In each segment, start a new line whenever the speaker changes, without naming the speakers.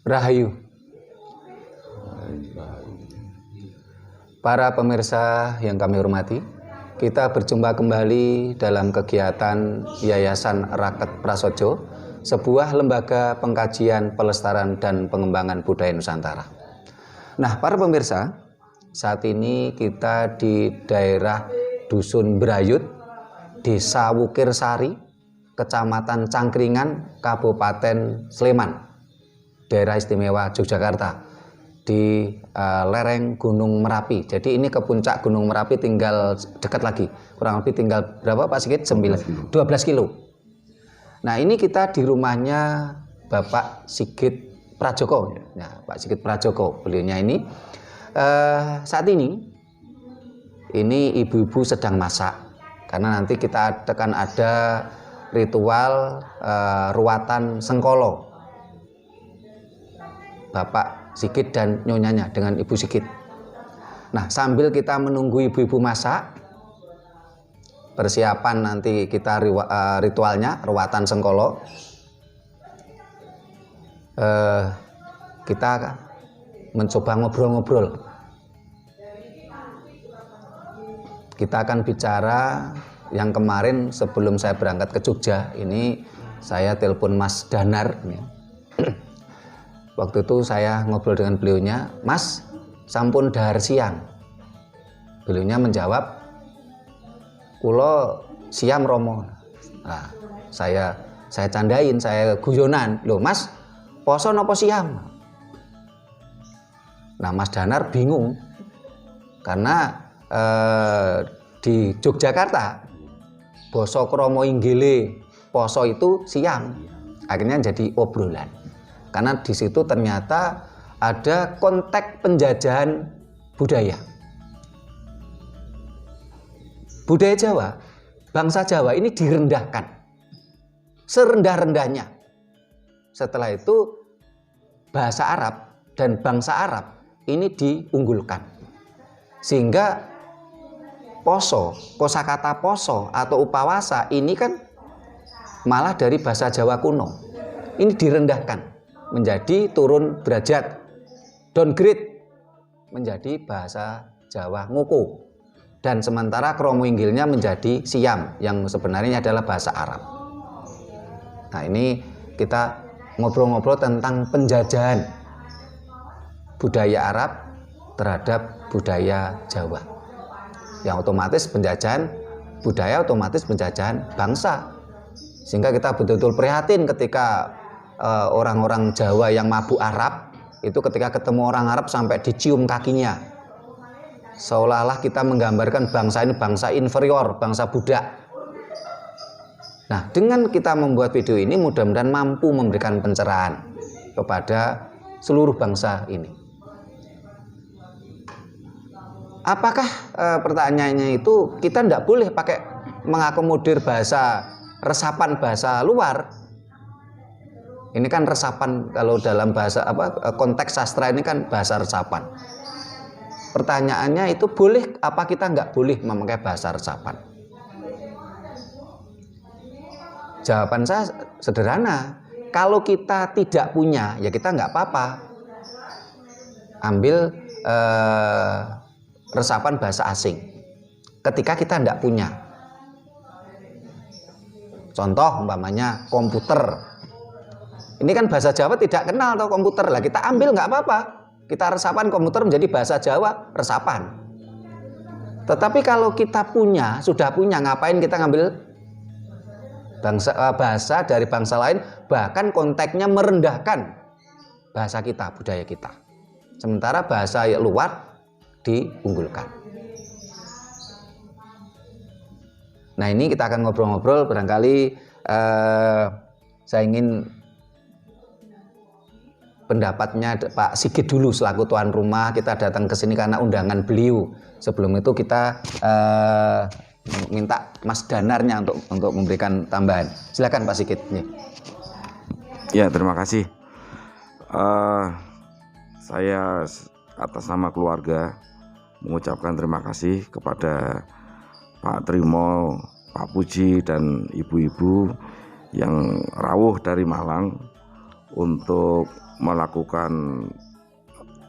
Rahayu. Para pemirsa yang kami hormati, kita berjumpa kembali dalam kegiatan Yayasan Raket Prasojo, sebuah lembaga pengkajian, pelestarian, dan pengembangan budaya Nusantara. Nah, para pemirsa, saat ini kita di daerah Dusun Brayut, Desa Wukir Sari, Kecamatan Cangkringan, Kabupaten Sleman, Daerah Istimewa Yogyakarta, di lereng Gunung Merapi. Jadi ini ke puncak Gunung Merapi tinggal dekat lagi, kurang lebih tinggal berapa Pak Sigit? 12 kilo. Nah, ini kita di rumahnya Bapak Sigit Prajoko. Nah, Pak Sigit Prajoko, beliaunya ini saat ini ibu-ibu sedang masak, karena nanti kita akan ada ritual ruatan sengkolo Bapak Sigit dan nyonyanya dengan Ibu Sigit. Nah, sambil kita menunggu ibu-ibu masak, persiapan nanti kita ritualnya ruatan sengkolo, kita mencoba ngobrol-ngobrol. Kita akan bicara yang kemarin sebelum saya berangkat ke Jogja. Ini saya telepon Mas Danar. Waktu itu saya ngobrol dengan beliaunya, Mas, sampun dahar siang. Beliaunya menjawab, kulo siam romo. Nah, saya candain, saya guyonan, loh Mas, poso nopo siam? Nah, Mas Danar bingung, karena di Yogyakarta basa krama inggile poso itu siam. Akhirnya jadi obrolan, karena di situ ternyata ada konteks penjajahan budaya. Budaya Jawa, bangsa Jawa ini direndahkan serendah-rendahnya. Setelah itu bahasa Arab dan bangsa Arab ini diunggulkan, sehingga poso, kosakata poso atau upawasa ini kan malah dari bahasa Jawa kuno. Ini direndahkan menjadi turun derajat, downgrade menjadi bahasa Jawa ngoko. Dan sementara kromo inggilnya menjadi siam, yang sebenarnya adalah bahasa Arab. Nah, ini kita ngobrol-ngobrol tentang penjajahan budaya Arab terhadap budaya Jawa, yang otomatis penjajahan budaya otomatis penjajahan bangsa, sehingga kita betul-betul prihatin ketika orang-orang Jawa yang mabuk Arab itu ketika ketemu orang Arab sampai dicium kakinya, seolah-olah kita menggambarkan bangsa ini bangsa inferior, bangsa budak. Nah, dengan kita membuat video ini mudah-mudahan mampu memberikan pencerahan kepada seluruh bangsa ini. Apakah pertanyaannya itu kita tidak boleh pakai mengakomodir bahasa resapan bahasa luar? Ini kan resapan, kalau dalam bahasa konteks sastra ini kan bahasa resapan. Pertanyaannya itu boleh apa kita nggak boleh memakai bahasa resapan? Jawaban saya sederhana, kalau kita tidak punya ya kita nggak apa-apa ambil resapan bahasa asing ketika kita tidak punya. Contoh umpamanya komputer, ini kan bahasa Jawa tidak kenal atau komputer lah, kita ambil nggak apa-apa. Kita resapan komputer menjadi bahasa Jawa, resapan. Tetapi kalau kita sudah punya, ngapain kita ngambil bahasa dari bangsa lain, bahkan konteksnya merendahkan bahasa kita, budaya kita. Sementara bahasa luar diunggulkan. Nah, ini kita akan ngobrol-ngobrol, barangkali saya ingin pendapatnya Pak Sigit dulu selaku tuan rumah. Kita datang ke sini karena undangan beliau. Sebelum itu kita minta Mas Danarnya untuk memberikan tambahan. Silakan Pak Sigit.
Ya, terima kasih. Saya atas nama keluarga mengucapkan terima kasih kepada Pak Trimo, Pak Puji, dan ibu-ibu yang rawuh dari Malang untuk melakukan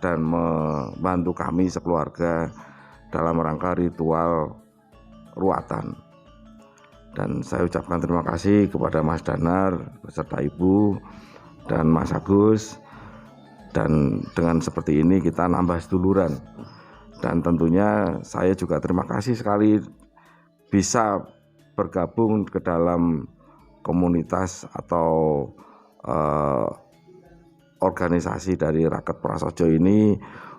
dan membantu kami sekeluarga dalam rangka ritual ruatan. Dan saya ucapkan terima kasih kepada Mas Danar beserta Ibu dan Mas Agus. Dan dengan seperti ini kita nambah seduluran. Dan tentunya saya juga terima kasih sekali bisa bergabung ke dalam komunitas atau organisasi dari Raket Prasojo ini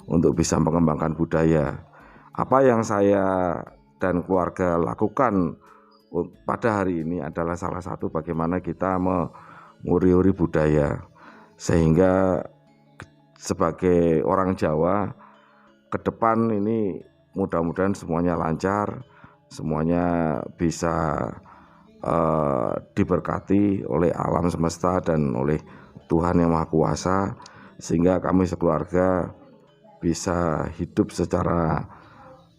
untuk bisa mengembangkan budaya. Apa yang saya dan keluarga lakukan pada hari ini adalah salah satu bagaimana kita menguri-uri budaya, sehingga sebagai orang Jawa ke depan ini mudah-mudahan semuanya lancar, semuanya bisa diberkati oleh alam semesta dan oleh Tuhan Yang Maha Kuasa, sehingga kami sekeluarga bisa hidup secara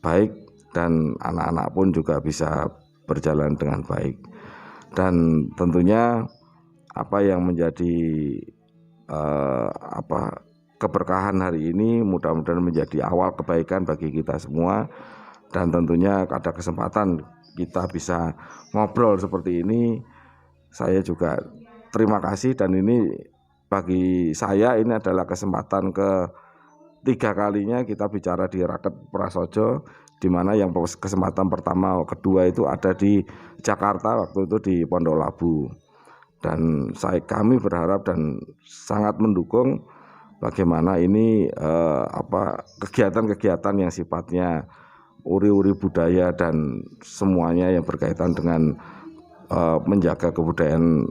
baik dan anak-anak pun juga bisa berjalan dengan baik. Dan tentunya apa yang menjadi keberkahan hari ini mudah-mudahan menjadi awal kebaikan bagi kita semua. Dan tentunya ada kesempatan kita bisa ngobrol seperti ini, saya juga terima kasih. Dan ini bagi saya ini adalah kesempatan ketiga kalinya kita bicara di Raket Prasojo, di mana yang kesempatan pertama, kedua itu ada di Jakarta, waktu itu di Pondok Labu. Dan kami berharap dan sangat mendukung bagaimana ini kegiatan-kegiatan yang sifatnya uri-uri budaya dan semuanya yang berkaitan dengan menjaga kebudayaan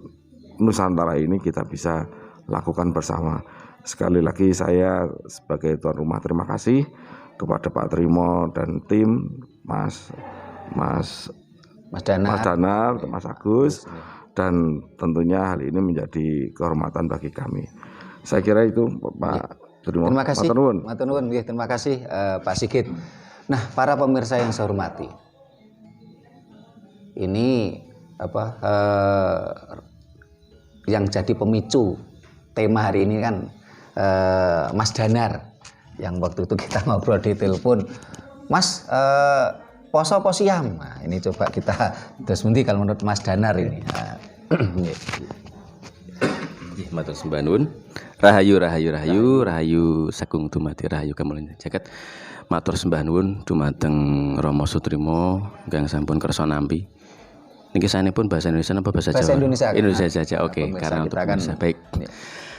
Nusantara ini kita bisa lakukan bersama. Sekali lagi saya sebagai tuan rumah terima kasih kepada Pak Trimo dan tim, Mas Danar, Mas Agus, dan tentunya hal ini menjadi kehormatan bagi kami. Saya kira itu Pak Trimo.
Terima kasih. Matur nuwun. Terima kasih Pak Sigit. Nah, para pemirsa yang saya hormati, ini yang jadi pemicu tema hari ini kan Mas Danar, yang waktu itu kita ngobrol di telepon, Mas poso apa siam? Nah, ini coba kita terus nanti kalau menurut Mas Danar ini.
Matur sembah nuwun. Rahayu Sagung Dumadi Rahayu Kamulyan Jagat. Matur sembah nuwun dumateng Rama Sutrimo ingkang sampun kersa nampi. Niki sanepun bahasa Indonesia apa bahasa Jawa?
Bahasa Indonesia.
Indonesia saja. Oke, karena untuk pemirsa baik.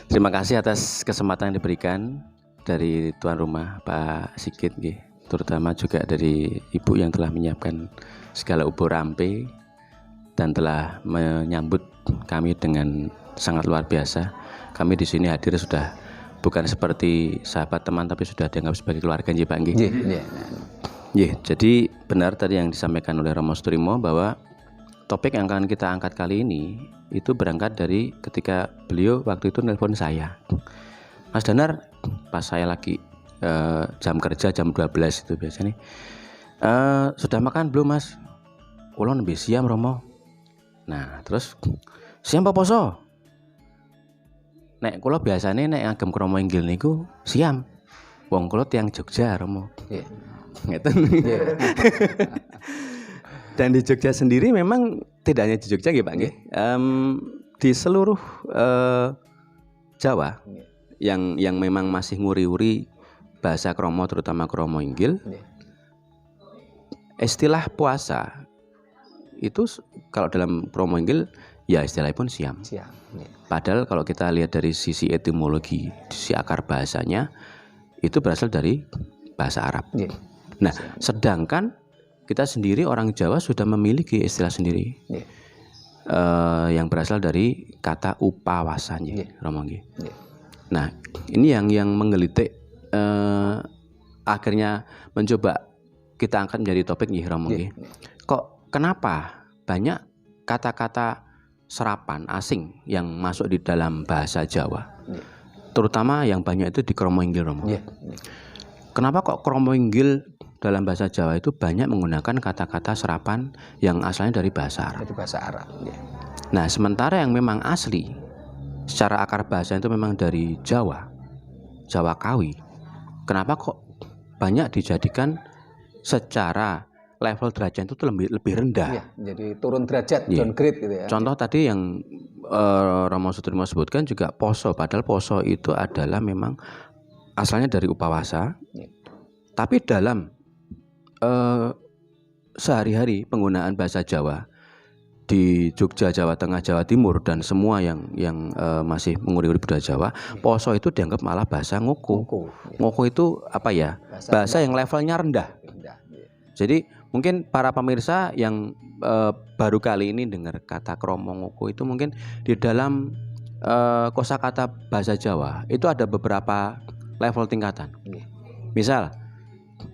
Terima kasih atas kesempatan yang diberikan dari tuan rumah Pak Sigit nggih, terutama juga dari Ibu yang telah menyiapkan segala ubur rampe dan telah menyambut kami dengan sangat luar biasa. Kami di sini hadir sudah bukan seperti sahabat teman tapi sudah dianggap sebagai keluarga nggih Pak nggih. Nggih, jadi benar tadi yang disampaikan oleh Rama Sutrimo bahwa topik yang akan kita angkat kali ini itu berangkat dari ketika beliau waktu itu nelpon saya. Mas Danar, pas saya lagi jam kerja jam 12 itu biasanya. Sudah makan belum Mas? Kula nembe siam Romo. Nah, terus siam apa poso? Nek kula biasane nek ngagem krama inggil niku siam. Wong kula tiyang Jogja Romo. Nggih. Ngeten. Dan di Jogja sendiri memang tidak hanya di Jogja nggih Pak nggih. Di seluruh Jawa yang memang masih nguri-uri bahasa krama terutama krama inggil. Istilah puasa itu kalau dalam krama inggil ya istilahnya pun siam. Padahal kalau kita lihat dari sisi etimologi, sisi akar bahasanya itu berasal dari bahasa Arab. Nah, sedangkan kita sendiri orang Jawa sudah memiliki istilah sendiri yang berasal dari kata upawasanya, Romo nggih. Nah, ini yang menggelitik akhirnya mencoba kita angkat menjadi topik nggih, Romo nggih. Kok kenapa banyak kata-kata serapan asing yang masuk di dalam bahasa Jawa, terutama yang banyak itu di krama inggil, Romo. Kenapa kok krama inggil dalam bahasa Jawa itu banyak menggunakan kata-kata serapan yang asalnya dari bahasa Arab?
Dari bahasa Arab.
Nah, sementara yang memang asli secara akar bahasa itu memang dari Jawa Kawi. Kenapa kok banyak dijadikan secara level derajat itu lebih rendah?
Iya, jadi turun derajat, downgrade gitu ya.
Contoh tadi yang Romo Sutrimo sebutkan juga poso, padahal poso itu adalah memang asalnya dari upawasa, tapi dalam sehari-hari penggunaan bahasa Jawa di Jogja, Jawa Tengah, Jawa Timur dan semua yang masih menguri-uri budaya Jawa, poso itu dianggap malah bahasa ngoko. Ngoko itu apa ya? Bahasa yang levelnya rendah. Jadi mungkin para pemirsa yang baru kali ini dengar kata kromo ngoko itu mungkin di dalam kosakata bahasa Jawa itu ada beberapa level tingkatan. Misal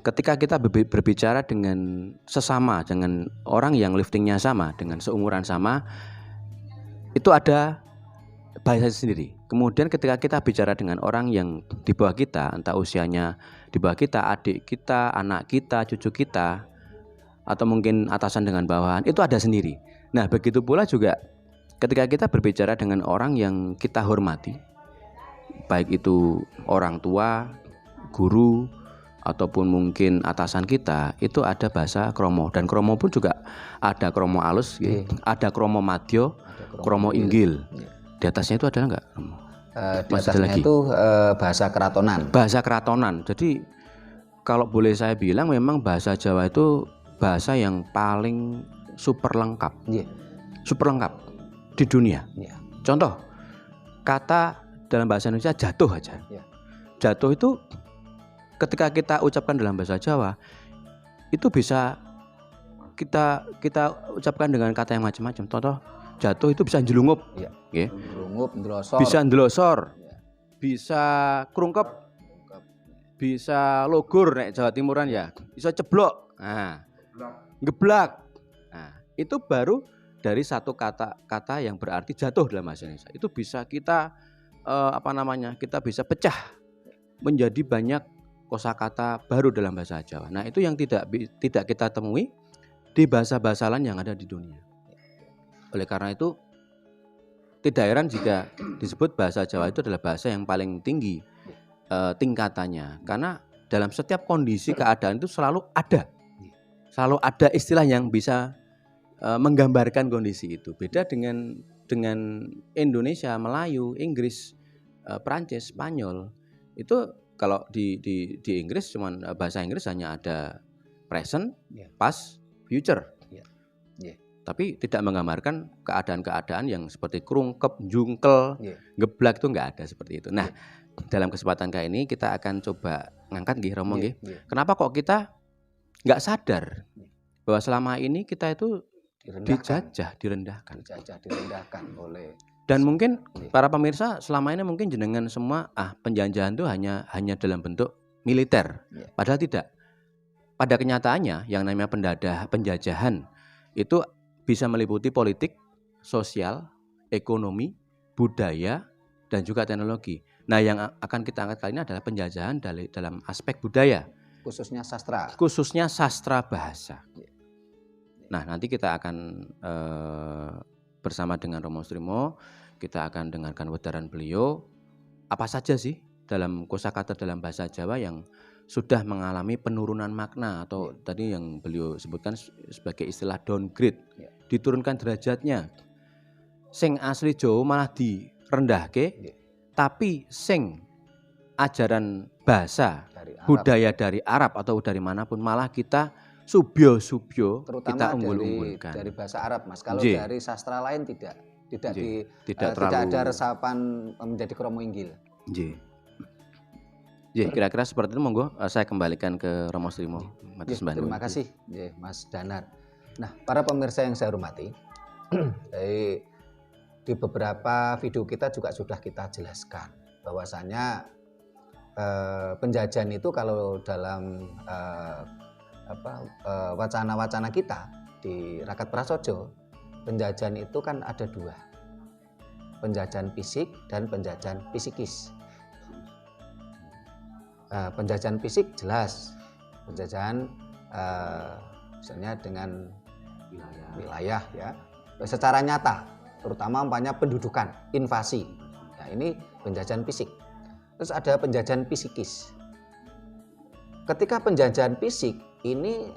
ketika kita berbicara dengan sesama, dengan orang yang liftingnya sama, dengan seumuran sama, itu ada bahasa sendiri. Kemudian ketika kita bicara dengan orang yang di bawah kita, entah usianya di bawah kita, adik kita, anak kita, cucu kita, atau mungkin atasan dengan bawahan, itu ada sendiri. Nah, begitu pula juga ketika kita berbicara dengan orang yang kita hormati, baik itu orang tua, guru, ataupun mungkin atasan kita, itu ada bahasa kromo. Dan kromo pun juga ada kromo alus, ada kromo madyo, kromo inggil. Di atasnya itu adalah enggak?
Di atasnya itu bahasa keratonan. Bahasa keratonan.
Jadi kalau boleh saya bilang memang bahasa Jawa itu bahasa yang paling super lengkap. Super lengkap di dunia. Contoh, kata dalam bahasa Indonesia jatuh aja. Jatuh itu ketika kita ucapkan dalam bahasa Jawa itu bisa kita ucapkan dengan kata yang macam-macam. Contoh, jatuh itu bisa jelungup,
jelungup, ndelosor,
bisa ndelosor, bisa krungkep, bisa logur nek Jawa Timuran ya, bisa ceblok, geblak. Nah, itu baru dari satu kata yang berarti jatuh dalam bahasa Indonesia. Itu bisa kita kita bisa pecah menjadi banyak kosakata baru dalam bahasa Jawa. Nah, itu yang tidak kita temui di bahasa-bahasa lain yang ada di dunia. Oleh karena itu, tidak heran jika disebut bahasa Jawa itu adalah bahasa yang paling tinggi tingkatannya. Karena dalam setiap kondisi keadaan itu selalu ada istilah yang bisa menggambarkan kondisi itu. Beda dengan Indonesia, Melayu, Inggris, Prancis, Spanyol. Itu kalau di Inggris cuman bahasa Inggris hanya ada present, past, future. Tapi tidak menggambarkan keadaan-keadaan yang seperti krungkep, jungkel, geblak, itu enggak ada seperti itu. Nah, dalam kesempatan kali ini kita akan coba ngangkat nggih Romo nggih. Kenapa kok kita enggak sadar bahwa selama ini kita itu direndahkan
oleh.
Dan mungkin para pemirsa selama ini mungkin jenengan semua penjajahan itu hanya dalam bentuk militer. Padahal tidak. Pada kenyataannya yang namanya penjajahan itu bisa meliputi politik, sosial, ekonomi, budaya, dan juga teknologi. Nah, yang akan kita angkat kali ini adalah penjajahan dalam aspek budaya,
khususnya sastra.
Khususnya sastra bahasa. Nah, nanti kita akan bersama dengan Romo Sutrimo, kita akan dengarkan wedaran beliau apa saja sih dalam kosakata dalam bahasa Jawa yang sudah mengalami penurunan makna atau tadi yang beliau sebutkan sebagai istilah downgrade, diturunkan derajatnya. Sing asli Jawa malah direndahke, tapi sing ajaran bahasa dari budaya dari Arab atau dari manapun malah kita subyo kita unggul-unggulkan.
Dari bahasa Arab, Mas. Kalau dari sastra lain tidak ada resapan menjadi kromo inggil.
Kira-kira seperti itu. Monggo saya kembalikan ke Romo Sutrimo.
Terima kasih, Mas Danar. Nah, para pemirsa yang saya hormati, di beberapa video kita juga sudah kita jelaskan bahwasanya penjajahan itu kalau dalam wacana-wacana kita di Rakat Prasojo, penjajahan itu kan ada dua, penjajahan fisik dan penjajahan psikis. Penjajahan fisik jelas, penjajahan misalnya dengan wilayah ya, secara nyata, terutama umpamanya pendudukan, invasi. ini penjajahan fisik. Terus ada penjajahan psikis. Ketika penjajahan fisik ini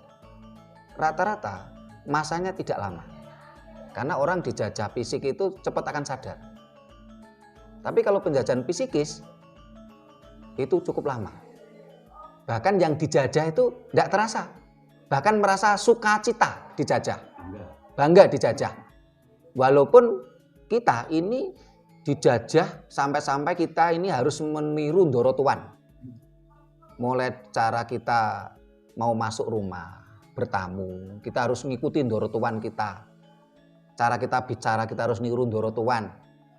rata-rata masanya tidak lama. Karena orang dijajah fisik itu cepat akan sadar. Tapi kalau penjajahan psikis itu cukup lama. Bahkan yang dijajah itu tidak terasa. Bahkan merasa sukacita dijajah. Bangga dijajah. Walaupun kita ini dijajah sampai-sampai kita ini harus meniru ndoro tuan. Mulai cara kita mau masuk rumah, bertamu, kita harus ngikuti ndoro tuan kita. Cara kita bicara kita harus niru ndoro tuan.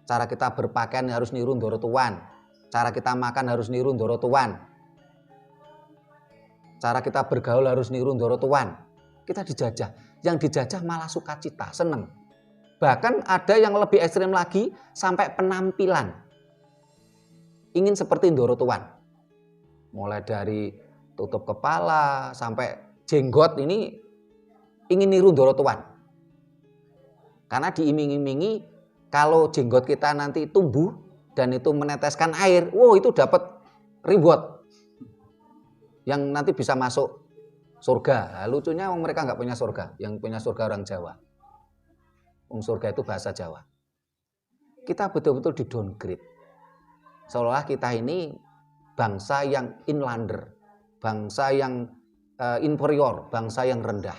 Cara kita berpakaian harus niru ndoro tuan. Cara kita makan harus niru ndoro tuan. Cara kita bergaul harus niru ndoro tuan. Kita dijajah. Yang dijajah malah sukacita, seneng. Bahkan ada yang lebih ekstrim lagi sampai penampilan. Ingin seperti ndoro tuan. Mulai dari tutup kepala sampai jenggot ini ingin niru ndoro tuan. Karena diiming-imingi kalau jenggot kita nanti tumbuh dan itu meneteskan air, wow itu dapat reward yang nanti bisa masuk surga. Lucunya mereka nggak punya surga, yang punya surga orang Jawa. Surga itu bahasa Jawa. Kita betul-betul di downgrade. Seolah kita ini bangsa yang inlander, bangsa yang inferior, bangsa yang rendah.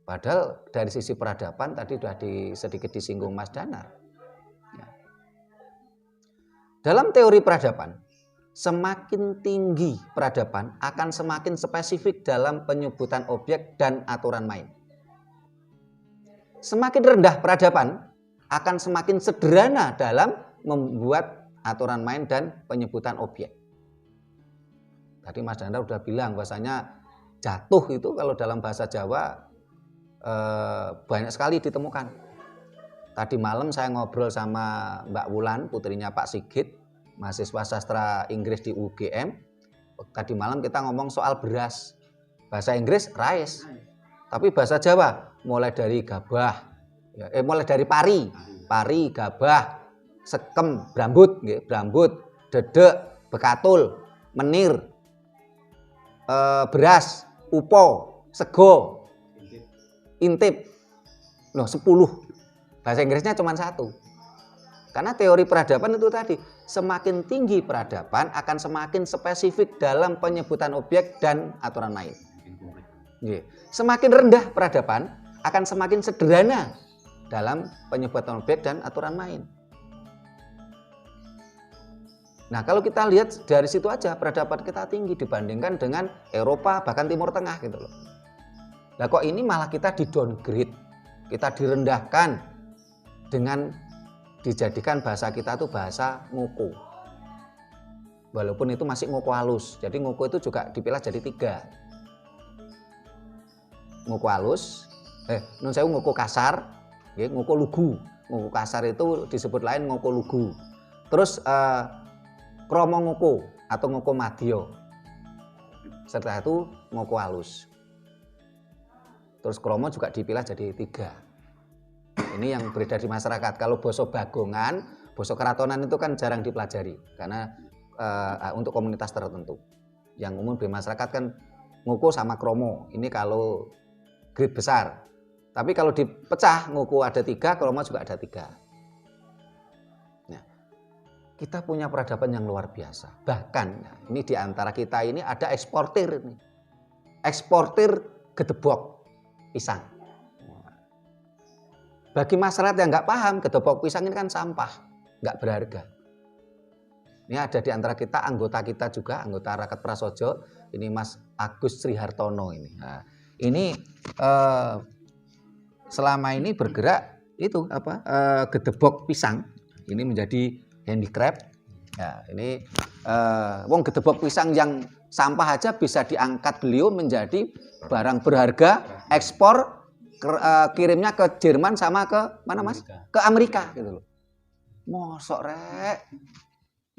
Padahal dari sisi peradaban tadi sudah sedikit disinggung Mas Danar. Ya. Dalam teori peradaban, semakin tinggi peradaban akan semakin spesifik dalam penyebutan objek dan aturan main. Semakin rendah peradaban akan semakin sederhana dalam membuat aturan main dan penyebutan objek. Tadi Mas Danar sudah bilang bahwasanya jatuh itu kalau dalam bahasa Jawa banyak sekali ditemukan. Tadi malam saya ngobrol sama Mbak Wulan, putrinya Pak Sigit, mahasiswa sastra Inggris di UGM. Tadi malam kita ngomong soal beras. Bahasa Inggris rice. Tapi bahasa Jawa mulai dari gabah, mulai dari pari, gabah, sekem, brambut, dedek, bekatul, menir, beras, upo, sego, intip. 10. Bahasa Inggrisnya cuma 1. Karena teori peradaban itu tadi, semakin tinggi peradaban akan semakin spesifik dalam penyebutan objek dan aturan main. Semakin rendah peradaban akan semakin sederhana dalam penyebutan objek dan aturan main. Nah, kalau kita lihat dari situ aja peradaban kita tinggi dibandingkan dengan Eropa bahkan Timur Tengah gitu loh. Nah, kok ini malah kita di downgrade, kita direndahkan dengan dijadikan bahasa kita tuh bahasa ngoko. Walaupun itu masih ngoko halus. Jadi ngoko itu juga dipilah jadi 3. Ngoko halus, ngoko kasar, ngoko lugu. Ngoko kasar itu disebut lain ngoko lugu. Terus kromo ngoko atau ngoko madya. Setelah itu ngoko halus. Terus kromo juga dipilah jadi 3. Ini yang beredar di masyarakat. Kalau boso bagongan, boso keratonan itu kan jarang dipelajari karena untuk komunitas tertentu. Yang umum di masyarakat kan ngoko sama kromo. Ini kalau grade besar. Tapi kalau dipecah ngoko ada 3, kromo juga ada 3. Nah, kita punya peradaban yang luar biasa. Bahkan ini di antara kita ini ada eksportir. Eksportir gedebok pisang. Bagi masyarakat yang nggak paham, gedebok pisang ini kan sampah, nggak berharga. Ini ada di antara kita, anggota kita juga, anggota Raket Prasojo, ini Mas Agus Srihartono ini. Nah, ini selama ini bergerak itu gedebok pisang. Ini menjadi handicraft. Ya, ini wong gedebok pisang yang sampah aja bisa diangkat beliau menjadi barang berharga, ekspor, kirimnya ke Jerman sama ke mana Mas? Ke Amerika gitu loh. Mosok rek.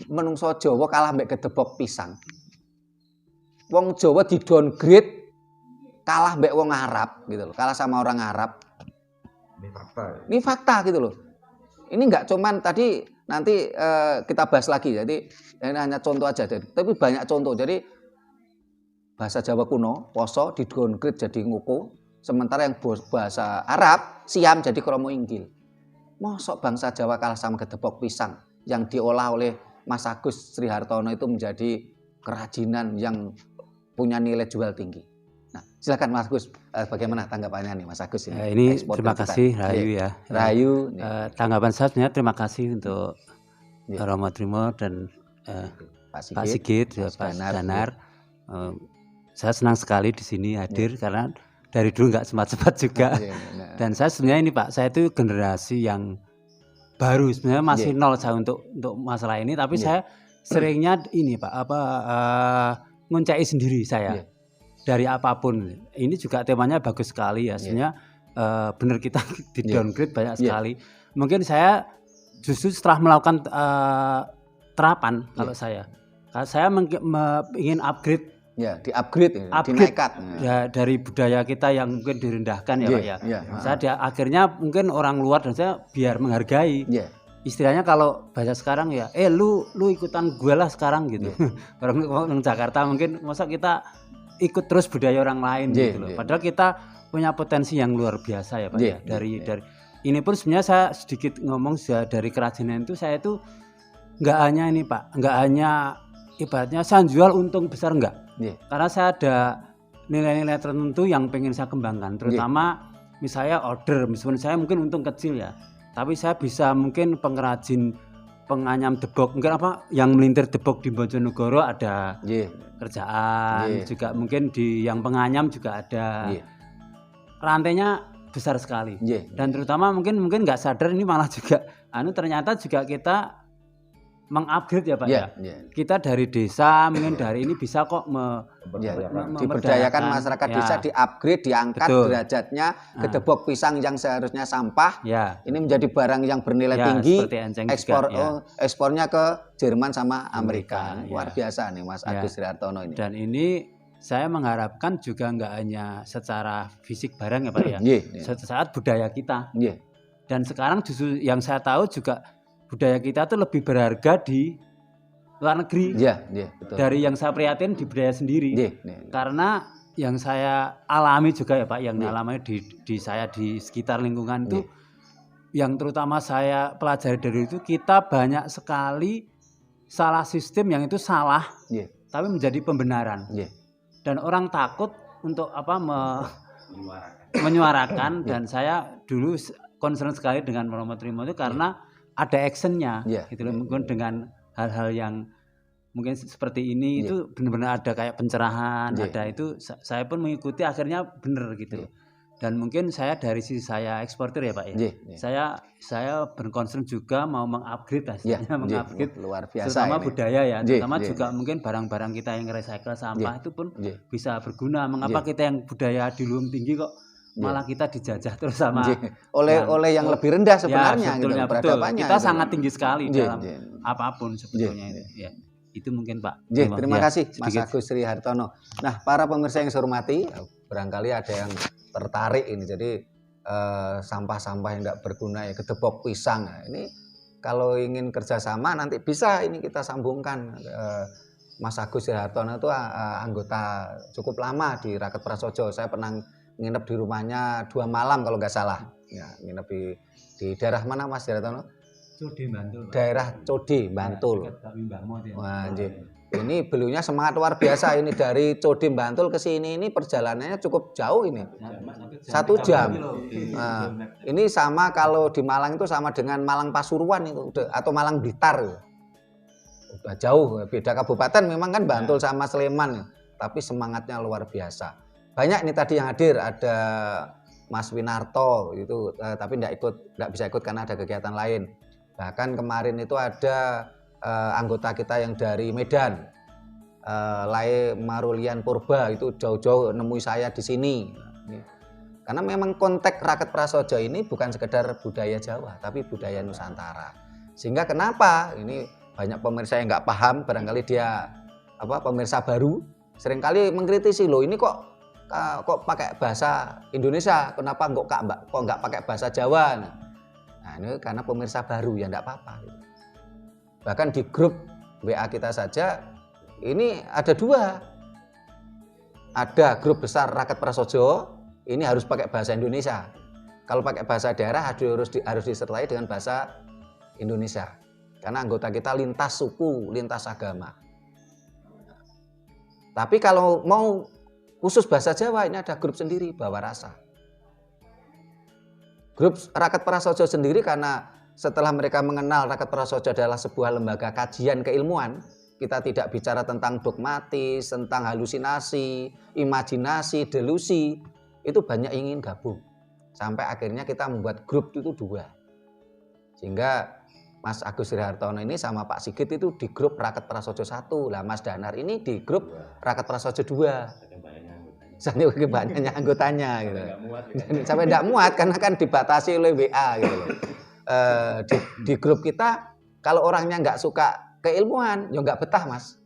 Menungso Jawa kalah mbek gedebok pisang. Wong Jawa di downgrade kalah mbek wong Arab gitu loh. Kalah sama orang Arab.
Ini fakta.
Ini fakta gitu loh. Ini enggak cuman tadi nanti kita bahas lagi. Jadi ini hanya contoh aja, tapi banyak contoh. Jadi bahasa Jawa kuno, poso di downgrade jadi ngoko, sementara yang bahasa Arab siam jadi kromo inggil. Mosok bangsa Jawa kalah sama gedebok pisang yang diolah oleh Mas Agus Sri Hartono itu menjadi kerajinan yang punya nilai jual tinggi. Nah, silakan Mas Agus, bagaimana tanggapannya nih Mas Agus ini?
Ini terima kasih Rahayu ya.
Rahayu.
Tanggapan saya sebenarnya terima kasih untuk Romo Trimo dan Pak Sigit, Pak Danar. Saya senang sekali di sini hadir karena dari dulu nggak sempat-sempat juga. Dan saya sebenarnya ini Pak, saya itu generasi yang baru, sebenarnya masih nol saya untuk masalah ini, tapi saya seringnya ini Pak, nguncai sendiri saya dari apapun. Ini juga temanya bagus sekali ya, sebenarnya benar kita di downgrade banyak sekali. Mungkin saya justru setelah melakukan terapan kalau saya ingin upgrade.
Ya, di-upgrade, dinaikkan.
Ya, dari budaya kita yang mungkin direndahkan ya Pak ya. Saya akhirnya mungkin orang luar dan saya biar menghargai. Istilahnya kalau bahasa sekarang ya, lu ikutan gue lah sekarang gitu. Orang Jakarta mungkin masa kita ikut terus budaya orang lain gitu loh. Padahal kita punya potensi yang luar biasa ya Pak ya. Dari ini pun sebenarnya saya sedikit ngomong dari kerajinan itu, saya itu nggak hanya ini Pak, nggak hanya ibaratnya saya jual untung besar enggak. Karena saya ada nilai-nilai tertentu yang pengen saya kembangkan, terutama misalnya order, meskipun saya mungkin untung kecil ya, tapi saya bisa mungkin pengrajin penganyam debok, mungkin yang melintir debok di Bojonegoro ada kerjaan, juga mungkin di yang penganyam juga ada, rantainya besar sekali, dan terutama mungkin nggak sadar ini malah juga, ternyata juga kita mengupgrade ya Pak ya. Kita dari desa mungkin dari ini bisa kok
diberdayakan masyarakat desa, di-upgrade, diangkat derajatnya, gedebok pisang yang seharusnya sampah. Ini menjadi barang yang bernilai tinggi. Ekspornya ke Jerman sama Amerika. Luar biasa nih Mas Agus Sri Hartono ini.
Dan ini saya mengharapkan juga nggak hanya secara fisik barang ya Pak ya. Suatu saat budaya kita. Dan sekarang justru yang saya tahu juga budaya kita tuh lebih berharga di luar negeri. Betul. Dari yang saya prihatin di budaya sendiri. Karena yang saya alami juga ya Pak, yang alami di saya di sekitar lingkungan itu, yang terutama saya pelajari dari itu, kita banyak sekali salah sistem yang itu salah, tapi menjadi pembenaran. Dan orang takut untuk menyuarakan. Dan saya dulu concern sekali dengan Romo Trimo itu karena ada actionnya, gitu loh. Mungkin dengan hal-hal yang mungkin seperti ini itu benar-benar ada kayak pencerahan, ada itu saya pun mengikuti, akhirnya benar gitu. Dan mungkin saya dari sisi saya eksportir ya Pak ya, saya berkonsen juga mau mengupgrade hasilnya, mengupgrade
luar biasa
terutama
ini.
budaya ya, terutama juga mungkin barang-barang kita yang recycle sampah itu pun bisa berguna. Mengapa kita yang budaya di luhur tinggi kok malah kita dijajah terus sama
oleh yang lebih rendah sebenarnya
gitu, peradabannya. Kita sangat tinggi sekali dalam apapun sebetulnya itu. Itu mungkin Pak.
Terima kasih Mas Agus Sri Hartono. Nah, para pemirsa yang saya hormati, barangkali ada yang tertarik ini. Jadi sampah-sampah yang tidak berguna ya, gedebok pisang. Nah, ini kalau ingin kerjasama nanti bisa ini kita sambungkan. Mas Agus Sri Hartono itu anggota cukup lama di Raket Prasojo. Saya pernah nginep di rumahnya 2 malam kalau nggak salah. Nginep di daerah mana Mas Hartono?
Code Bantul.
Daerah Code Bantul. Ini beliaunya semangat luar biasa ini dari Code Bantul ke sini, ini perjalanannya cukup jauh ini. 1 jam. Nah, ini sama kalau di Malang itu sama dengan Malang Pasuruan itu atau Malang Blitar. Udah jauh, beda kabupaten memang kan Bantul sama Sleman, tapi semangatnya luar biasa. Banyak nih tadi yang hadir, ada Mas Winarto itu, tapi nggak bisa ikut karena ada kegiatan lain. Bahkan kemarin itu ada anggota kita yang dari Medan, Lae Marulian Purba, itu jauh-jauh nemui saya di sini. Karena memang konteks Raket Prasojo ini bukan sekedar budaya Jawa, tapi budaya Nusantara. Sehingga kenapa ini banyak pemirsa yang nggak paham, barangkali dia pemirsa baru, seringkali mengkritisi, loh ini kok pakai bahasa Indonesia, kenapa kok nggak pakai bahasa Jawa? Nah ini karena pemirsa baru ya, enggak apa-apa. Bahkan di grup WA kita saja ini ada 2. Ada grup besar Raket Prasojo, ini harus pakai bahasa Indonesia. Kalau pakai bahasa daerah harus disertai dengan bahasa Indonesia. Karena anggota kita lintas suku, lintas agama. Tapi kalau mau khusus bahasa Jawa, ini ada grup sendiri, Bawa Rasa. Grup Raket Prasojo sendiri karena setelah mereka mengenal Raket Prasojo adalah sebuah lembaga kajian keilmuan, kita tidak bicara tentang dogmatis, tentang halusinasi, imajinasi, delusi. Itu banyak yang ingin gabung. Sampai akhirnya kita membuat grup itu 2. Sehingga Mas Agus Rihartono ini sama Pak Sigit itu di grup Raket Prasojo 1. Lah Mas Danar ini di grup Raket Prasojo 2. Sampai banyaknya anggotanya gitu. Sampai tidak muat karena kan dibatasi oleh WA gitu loh. Di grup kita kalau orangnya nggak suka keilmuan, ya nggak betah Mas.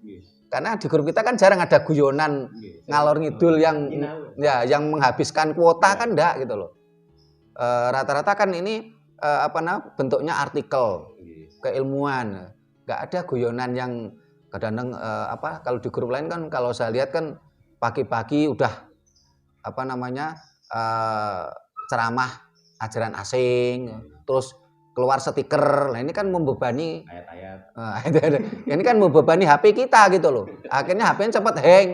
Karena di grup kita kan jarang ada guyonan ngalor ngidul yang menghabiskan kuota kan enggak gitu loh. Rata-rata kan ini bentuknya artikel keilmuan. Nggak ada guyonan yang kadang-kadang kalau di grup lain kan kalau saya lihat kan pagi-pagi udah ceramah ajaran asing, terus keluar stiker. Nah ini kan membebani ayat-ayat. Ini kan membebani HP kita gitu loh. Akhirnya HP-nya cepat hang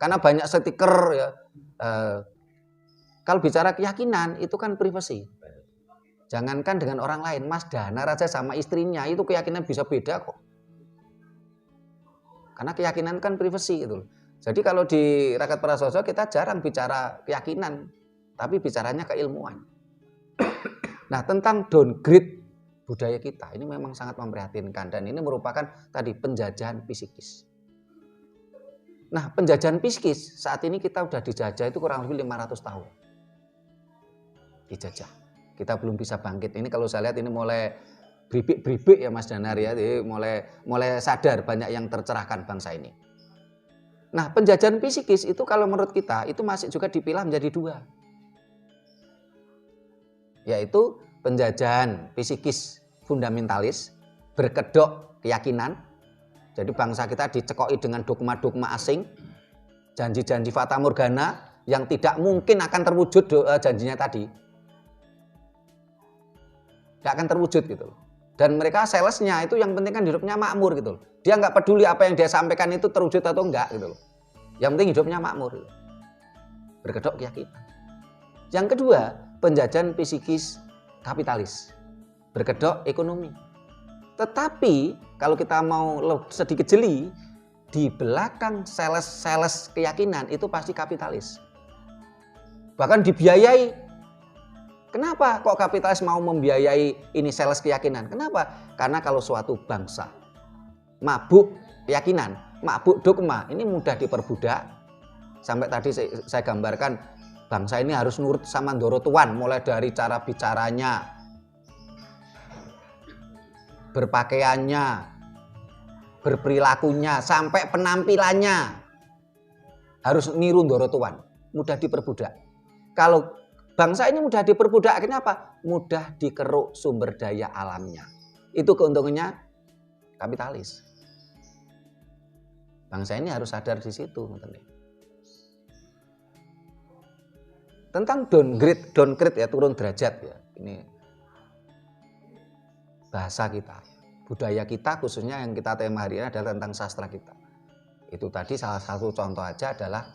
karena banyak stiker ya. Kalau bicara keyakinan itu kan privasi. Jangankan dengan orang lain, Mas Danar aja sama istrinya itu keyakinan bisa beda kok. Karena keyakinan kan privasi gitu loh. Jadi kalau di Raket Prasojo kita jarang bicara keyakinan, tapi bicaranya keilmuan. Nah, tentang downgrade budaya kita ini memang sangat memprihatinkan dan ini merupakan tadi penjajahan psikis. Nah, penjajahan psikis saat ini kita udah dijajah itu kurang lebih 500 tahun. Dijajah. Kita belum bisa bangkit. Ini kalau saya lihat ini mulai beribik-beribik ya Mas Danar ya. Jadi mulai sadar banyak yang tercerahkan bangsa ini. Nah, penjajahan psikis itu kalau menurut kita itu masih juga dipilah menjadi 2. Yaitu penjajahan psikis fundamentalis, berkedok keyakinan. Jadi bangsa kita dicekoki dengan dogma-dogma asing, janji-janji fata morgana yang tidak mungkin akan terwujud janjinya tadi. Tidak akan terwujud gitu loh. Dan mereka salesnya itu yang penting kan hidupnya makmur gitu loh. Dia nggak peduli apa yang dia sampaikan itu terwujud atau enggak gitu loh. Yang penting hidupnya makmur. Gitu. Berkedok keyakinan. Yang kedua, penjajahan psikis kapitalis, berkedok ekonomi. Tetapi kalau kita mau sedikit jeli, di belakang sales keyakinan itu pasti kapitalis. Bahkan dibiayai. Kenapa kok kapitalis mau membiayai ini sales keyakinan? Kenapa? Karena kalau suatu bangsa mabuk keyakinan, mabuk dogma, ini mudah diperbudak. Sampai tadi saya gambarkan bangsa ini harus nurut sama Ndoro Tuan, mulai dari cara bicaranya, berpakaiannya, berperilakunya, sampai penampilannya harus niru Ndoro Tuan, mudah diperbudak. Kalau bangsa ini mudah diperbudak, akhirnya apa? Mudah dikeruk sumber daya alamnya. Itu keuntungannya kapitalis. Bangsa ini harus sadar di situ. Tentang downgrade ya, turun derajat ya. Ini bahasa kita, budaya kita khususnya yang kita tema hari ini adalah tentang sastra kita. Itu tadi salah satu contoh aja adalah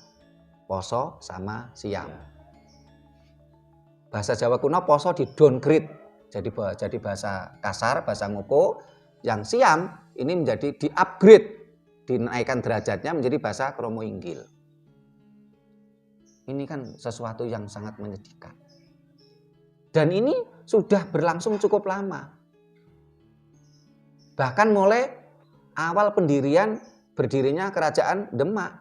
poso sama siam. Bahasa Jawa kuno poso di downgrade jadi bahasa kasar, bahasa ngoko. Yang siam ini menjadi di upgrade, dinaikkan derajatnya menjadi bahasa kromo inggil. Ini kan sesuatu yang sangat menyedihkan. Dan ini sudah berlangsung cukup lama. Bahkan mulai awal berdirinya kerajaan Demak.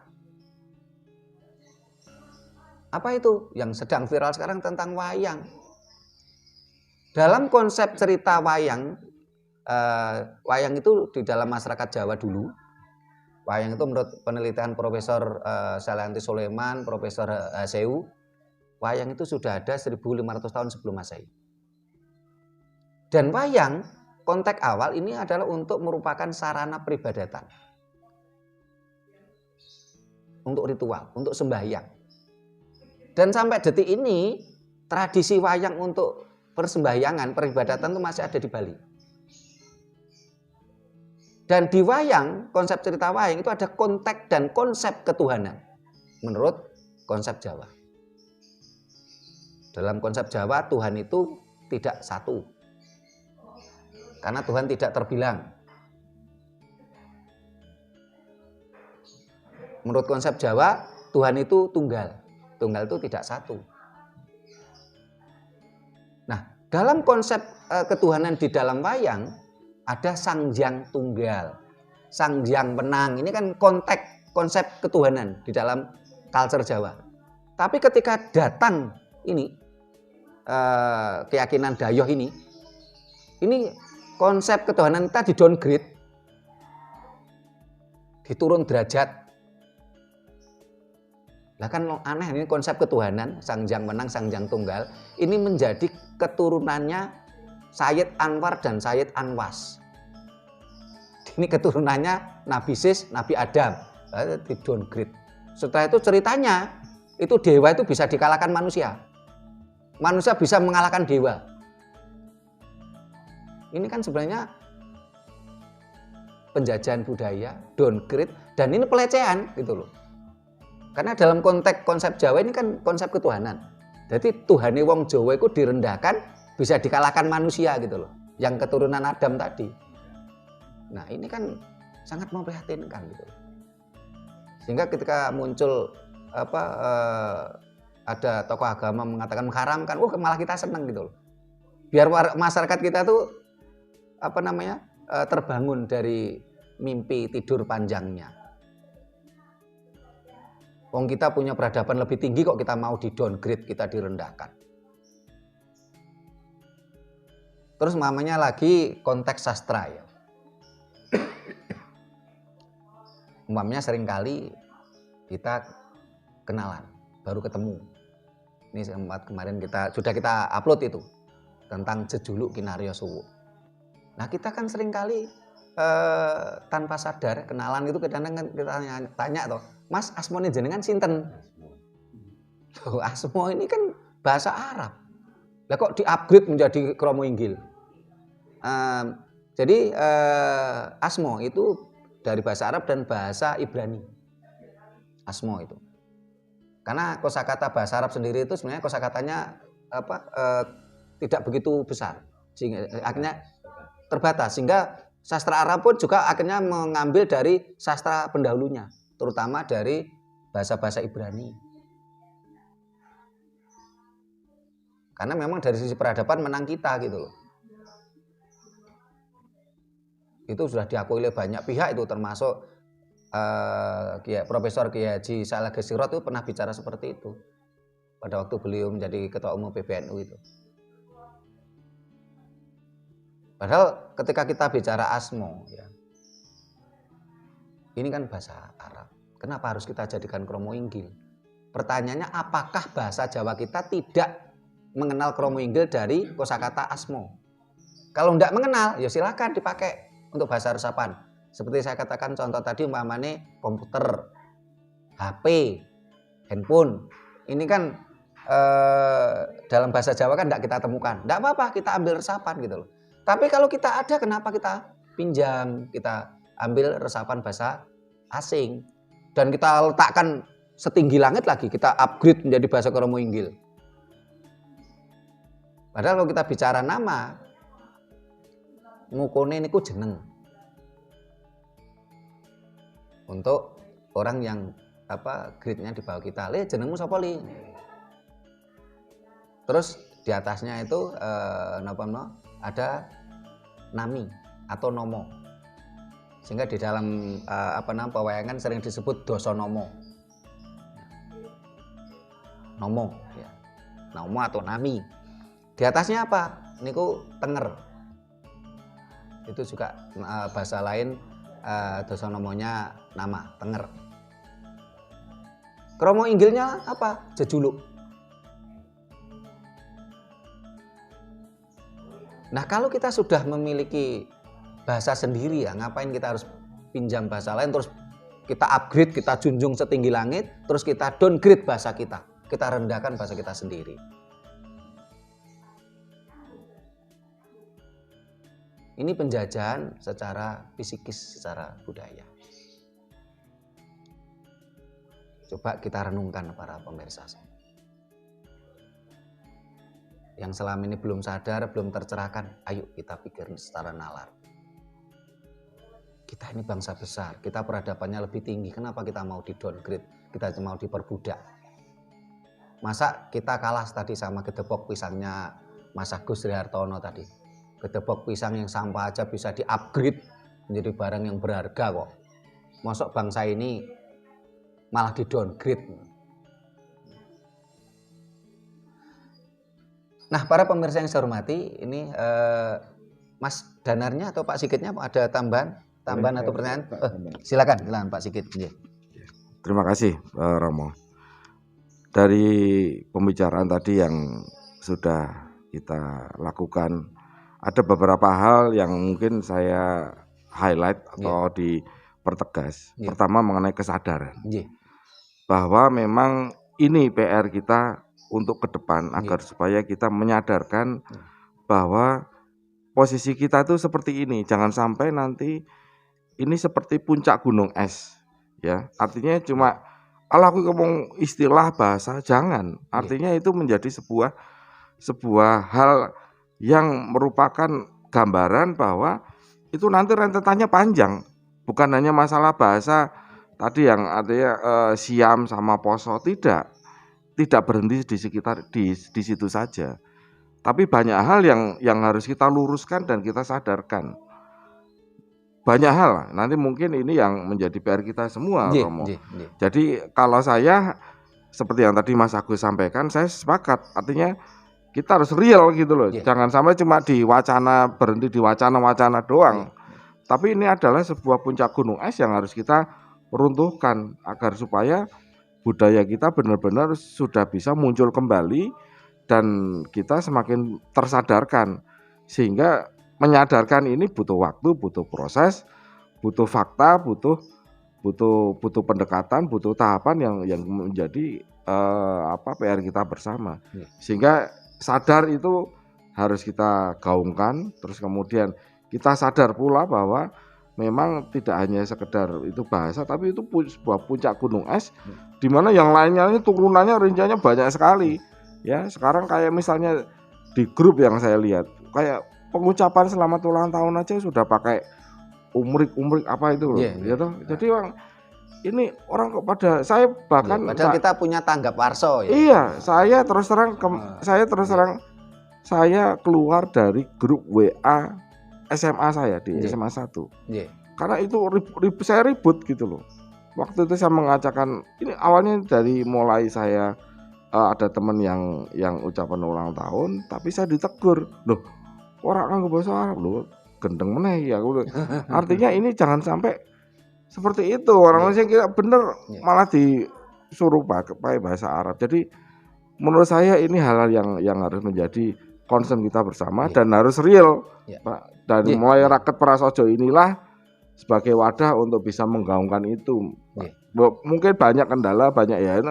Apa itu? Yang sedang viral sekarang tentang wayang. Dalam konsep cerita wayang, wayang itu di dalam masyarakat Jawa dulu, wayang itu menurut penelitian Profesor Salianti Soleman, Profesor Haseu, wayang itu sudah ada 1500 tahun sebelum Masehi. Dan wayang konteks awal ini adalah untuk merupakan sarana peribadatan. Untuk ritual, untuk sembahyang. Dan sampai detik ini, tradisi wayang untuk persembahyangan, peribadatan itu masih ada di Bali. Dan di wayang, konsep cerita wayang itu ada konteks dan konsep ketuhanan menurut konsep Jawa. Dalam konsep Jawa, Tuhan itu tidak satu. Karena Tuhan tidak terbilang. Menurut konsep Jawa, Tuhan itu tunggal. Tunggal itu tidak satu. Nah, dalam konsep ketuhanan di dalam wayang, ada Sang Hyang Tunggal, Sang Hyang Wenang. Ini kan konteks konsep ketuhanan di dalam culture Jawa. Tapi ketika datang ini keyakinan Dayoh ini konsep ketuhanan kita di downgrade, diturun derajat. Lah kan aneh ini konsep ketuhanan Sang Hyang Wenang, Sang Hyang Tunggal ini menjadi keturunannya Sayyid Anwar dan Sayyid Anwas. Ini keturunannya Nabi Sis, Nabi Adam. Di downgrade. Setelah itu ceritanya, itu dewa itu bisa dikalahkan manusia. Manusia bisa mengalahkan dewa. Ini kan sebenarnya penjajahan budaya, downgrade, dan ini pelecehan gitu loh. Karena dalam konteks konsep Jawa ini kan konsep ketuhanan. Jadi Tuhane wong Jawa itu direndahkan, bisa dikalahkan manusia gitu loh. Yang keturunan Adam tadi. Nah ini kan sangat memprihatinkan gitu. Sehingga ketika muncul ada tokoh agama mengatakan mengharamkan, malah kita senang gitu loh. Biar masyarakat kita tuh terbangun dari mimpi tidur panjangnya. Wong kita punya peradaban lebih tinggi kok kita mau di downgrade, kita direndahkan. Terus namanya lagi konteks sastra ya. Umpamanya seringkali kita kenalan, baru ketemu. Ini sempat kemarin sudah kita upload itu tentang Jejuluk Kinarya Suwuk. Nah kita kan seringkali tanpa sadar kenalan itu kadang-kadang kita tanya toh, Mas asmone jenengan sinten? Loh, asmo ini kan bahasa Arab. Lah kok di-upgrade menjadi kromo inggil? Jadi asmo itu dari bahasa Arab dan bahasa Ibrani. Asmo itu. Karena kosakata bahasa Arab sendiri itu sebenarnya kosakatanya tidak begitu besar. Sehingga akhirnya terbatas, sehingga sastra Arab pun juga akhirnya mengambil dari sastra pendahulunya, terutama dari bahasa-bahasa Ibrani. Karena memang dari sisi peradaban menang kita gitu loh. Itu sudah diakui oleh banyak pihak itu, termasuk Profesor Kiai Haji Saleh Gesirot itu pernah bicara seperti itu pada waktu beliau menjadi ketua umum PBNU itu. Padahal ketika kita bicara asmo ya, ini kan bahasa Arab. Kenapa harus kita jadikan kromo inggil? Pertanyaannya, apakah bahasa Jawa kita tidak mengenal kromo inggil dari kosakata asmo? Kalau tidak mengenal, ya silakan dipakai untuk bahasa resapan. Seperti saya katakan contoh tadi umpamanya komputer, HP, handphone. Ini kan dalam bahasa Jawa kan tidak kita temukan. Tidak apa-apa, kita ambil resapan gitu loh. Tapi kalau kita ada, kenapa kita pinjam, kita ambil resapan bahasa asing. Dan kita letakkan setinggi langit lagi, kita upgrade menjadi bahasa kromo inggil. Padahal kalau kita bicara nama, ngukone niku jeneng. Untuk orang yang grade-nya di bawah kita, le jenengmu sapa li? Terus di atasnya itu ada nami atau nomo. Sehingga di dalam pewayangan sering disebut dosonomo. Nomo ya. Nomo atau nami. Di atasnya apa? Niku tenger. Itu juga bahasa lain dosonomonya nama, tenger. Kromo inggilnya apa? Jejuluk. Nah, kalau kita sudah memiliki bahasa sendiri ya, ngapain kita harus pinjam bahasa lain terus kita upgrade, kita junjung setinggi langit, terus kita downgrade bahasa kita. Kita rendahkan bahasa kita sendiri. Ini penjajahan secara psikis, secara budaya. Coba kita renungkan para pemirsa. Yang selama ini belum sadar, belum tercerahkan, ayo kita pikir secara nalar. Kita ini bangsa besar, kita peradabannya lebih tinggi, kenapa kita mau di downgrade, kita mau diperbudak? Masa kita kalah tadi sama gedebok pisangnya Mas Agus Rihartono tadi. Gedebok pisang yang sampah aja bisa di-upgrade menjadi barang yang berharga kok. Masuk bangsa ini malah di-downgrade. Nah, para pemirsa yang saya hormati, ini Mas Danarnya atau Pak Sigitnya ada tambahan atau pertanyaan? Silakan Pak Sigit.
Terima kasih Romo. Dari pembicaraan tadi yang sudah kita lakukan, ada beberapa hal yang mungkin saya highlight atau dipertegas. Pertama mengenai kesadaran. Bahwa memang ini PR kita untuk ke depan agar supaya kita menyadarkan bahwa posisi kita itu seperti ini. Jangan sampai nanti ini seperti puncak gunung es, ya. Artinya cuma aku ngomong istilah bahasa, jangan. Artinya itu menjadi sebuah hal yang merupakan gambaran bahwa itu nanti rentetannya panjang. Bukan hanya masalah bahasa tadi yang artinya siam sama poso, tidak berhenti di sekitar di situ saja. Tapi banyak hal yang harus kita luruskan dan kita sadarkan. Banyak hal, nanti mungkin ini yang menjadi PR kita semua, Romo. Jadi kalau saya seperti yang tadi Mas Agus sampaikan, saya sepakat. Artinya kita harus real gitu loh. Jangan sampai cuma berhenti di wacana doang. Tapi ini adalah sebuah puncak gunung es yang harus kita runtuhkan agar supaya budaya kita benar-benar sudah bisa muncul kembali dan kita semakin tersadarkan. Sehingga menyadarkan ini butuh waktu, butuh proses, butuh fakta, butuh pendekatan, butuh tahapan yang menjadi PR kita bersama. Sehingga sadar itu harus kita gaungkan, terus kemudian kita sadar pula bahwa memang tidak hanya sekedar itu bahasa, tapi itu sebuah puncak gunung es, di mana yang lainnya ini turunannya rinciannya banyak sekali. Ya, sekarang kayak misalnya di grup yang saya lihat, kayak pengucapan selamat ulang tahun aja sudah pakai umrik apa itu loh, gitu. Jadi ini orang kok pada saya bahkan
padahal kita punya tanggap warso ya.
Iya, saya terus terang saya keluar dari grup WA SMA saya di SMA 1. Karena itu saya ribut gitu loh. Waktu itu saya mengacakan ini awalnya dari mulai saya ada teman yang ucapan ulang tahun, tapi saya ditegur. Loh, orang nganggo bahasa Arab loh, gendeng meneh ya. Artinya ini jangan sampai seperti itu, orang Indonesia kira bener malah disuruh pakai bahasa Arab. Jadi menurut saya ini hal-hal yang harus menjadi concern kita bersama dan harus real, Pak. Dan mulai Raket Prasojo inilah sebagai wadah untuk bisa menggaungkan itu. Mungkin banyak kendala, banyak ya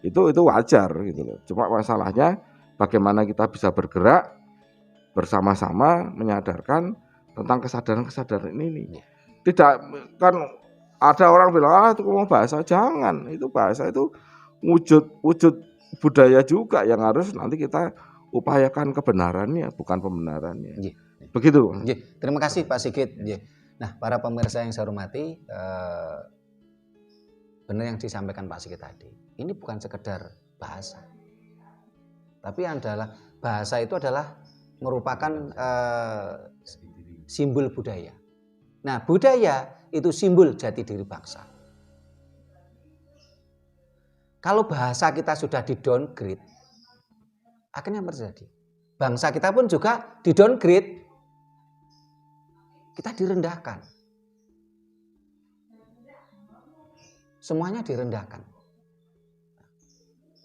itu wajar gitu loh. Cuma masalahnya bagaimana kita bisa bergerak bersama-sama menyadarkan tentang kesadaran ini. Tidak kan ada orang bilang itu ngomong bahasa, jangan, itu bahasa itu wujud budaya juga yang harus nanti kita upayakan kebenarannya, bukan pembenarannya. Begitu.
Terima kasih Pak Sigit. Nah, para pemirsa yang saya hormati, benar yang disampaikan Pak Sigit tadi. Ini bukan sekedar bahasa, tapi adalah bahasa itu adalah merupakan simbol budaya. Nah, budaya itu simbol jati diri bangsa. Kalau bahasa kita sudah di-downgrade, akhirnya apa terjadi? Bangsa kita pun juga di-downgrade. Kita direndahkan. Semuanya direndahkan.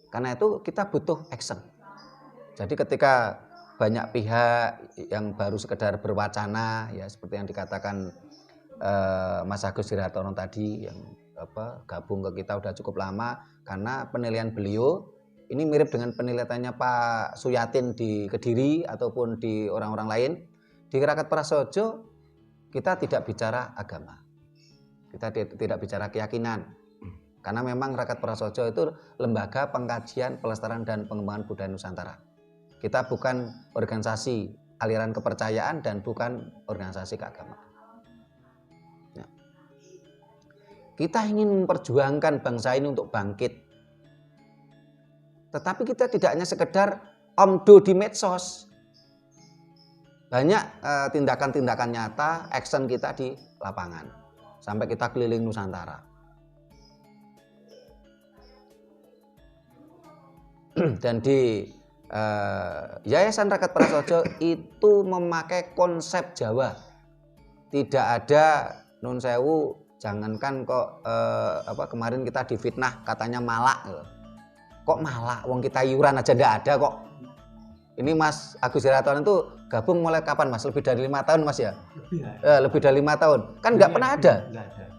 Karena itu kita butuh action. Jadi ketika banyak pihak yang baru sekedar berwacana ya seperti yang dikatakan Mas Agus Diratono tadi yang gabung ke kita udah cukup lama, karena penilaian beliau ini mirip dengan penilaiannya Pak Suyatin di Kediri ataupun di orang-orang lain. Di Rakat Prasojo kita tidak bicara agama, kita tidak bicara keyakinan, karena memang Rakat Prasojo itu lembaga pengkajian, pelestarian dan pengembangan budaya Nusantara. Kita bukan organisasi aliran kepercayaan dan bukan organisasi keagamaan. Ya. Kita ingin memperjuangkan bangsa ini untuk bangkit. Tetapi kita tidak hanya sekedar omdo di medsos. Banyak tindakan-tindakan nyata, action kita di lapangan. Sampai kita keliling Nusantara. Dan di Yayasan Rakat Prasojo itu memakai konsep Jawa. Tidak ada nun sewu, jangankan kok kemarin kita difitnah katanya malak. Kok malak? Wong kita iuran aja ndak ada kok. Ini Mas Agus Diratono itu gabung mulai kapan Mas? Lebih dari 5 tahun Mas ya? Lebih dari 5 tahun. Kan nggak pernah ada.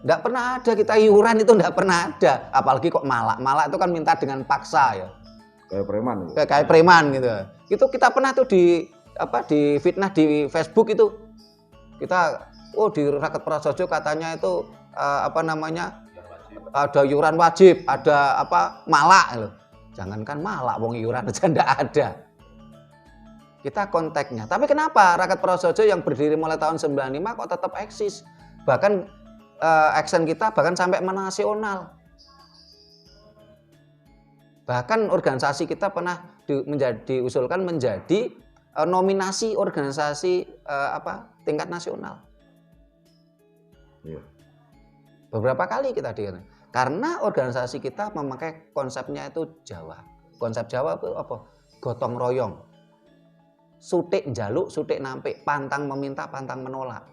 Nggak pernah ada kita iuran itu, nggak pernah ada. Apalagi kok malak. Malak itu kan minta dengan paksa ya.
Kayak preman.
Kayak preman gitu. Itu kita pernah tuh di fitnah di Facebook itu. Kita di Rakat Prasojo katanya itu ada iuran wajib, ada malak loh. Jangankan malak, wong iuran aja ndak ada. Kita kontaknya. Tapi kenapa Rakat Prasojo yang berdiri mulai tahun 95 kok tetap eksis? Bahkan action kita bahkan sampai menasional. Bahkan organisasi kita pernah diusulkan menjadi nominasi organisasi tingkat nasional. Beberapa kali kita karena organisasi kita memakai konsepnya itu Jawa. Konsep Jawa itu apa? Gotong royong. Sutik njaluk, sutik nampik, pantang meminta, pantang menolak.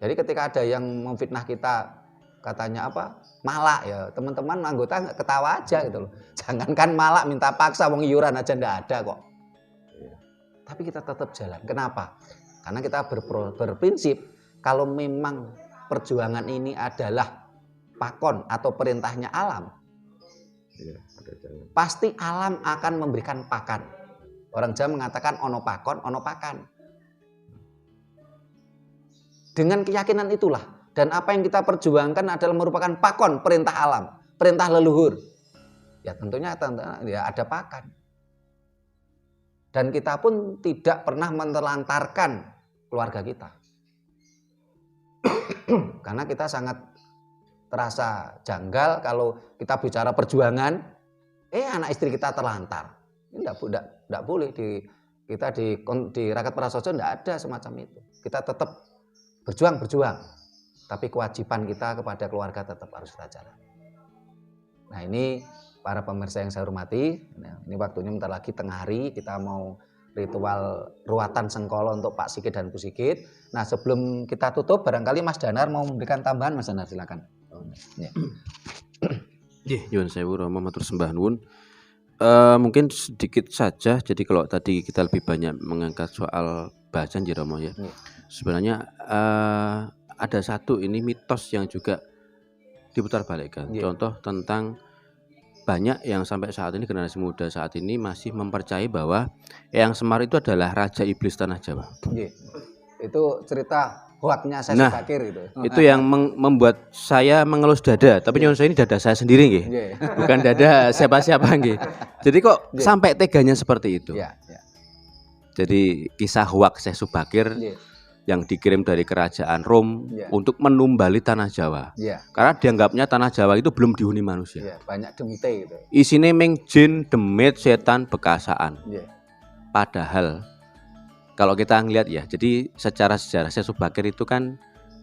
Jadi ketika ada yang memfitnah kita katanya malak ya, teman-teman anggota ketawa aja gitu loh. Jangankan malak minta paksa, wong iuran aja ndak ada kok. Tapi kita tetap jalan. Kenapa? Karena kita berprinsip kalau memang perjuangan ini adalah pakon atau perintahnya alam, pasti alam akan memberikan pakan. Orang Jawa mengatakan ono pakon, ono pakan. Dengan keyakinan itulah, dan apa yang kita perjuangkan adalah merupakan pakon, perintah alam, perintah leluhur. Ya tentunya ya ada pakan. Dan kita pun tidak pernah menelantarkan keluarga kita. Karena kita sangat terasa janggal kalau kita bicara perjuangan, anak istri kita terlantar. Ini enggak boleh di Rakat Prasojo enggak ada semacam itu. Kita tetap berjuang, tapi kewajiban kita kepada keluarga tetap harus kita jalan. Nah ini para pemirsa yang saya hormati, ini waktunya bentar lagi tengah hari kita mau ritual ruatan sengkolo untuk Pak Sigit dan Bu Sigit. Nah sebelum kita tutup barangkali Mas Danar mau memberikan tambahan. Mas Danar silakan.
Nyuwun sewu Rama matur sembah nuwun. Mungkin sedikit saja. Jadi kalau tadi kita lebih banyak mengangkat soal bahasa Romo ya. Sebenarnya ada satu ini mitos yang juga diputarbalikkan. Contoh tentang banyak yang sampai saat ini generasi muda saat ini masih mempercayai bahwa Eyang Semar itu adalah Raja Iblis Tanah Jawa.
Itu cerita hoaknya saya Bakir itu.
Itu yang membuat saya mengelus dada. Tapi nyuwun saya ini dada saya sendiri nggih. Bukan dada siapa-siapa nggih. Jadi kok sampai teganya seperti itu. Jadi kisah hoak Syekh Subakir yang dikirim dari kerajaan Rom untuk menumbali tanah Jawa. Karena dianggapnya tanah Jawa itu belum dihuni manusia.
Banyak demite gitu.
Isine meng jin, demit, setan, bekasaan. Padahal kalau kita ngelihat ya, jadi secara sejarah Syekh Subakir itu kan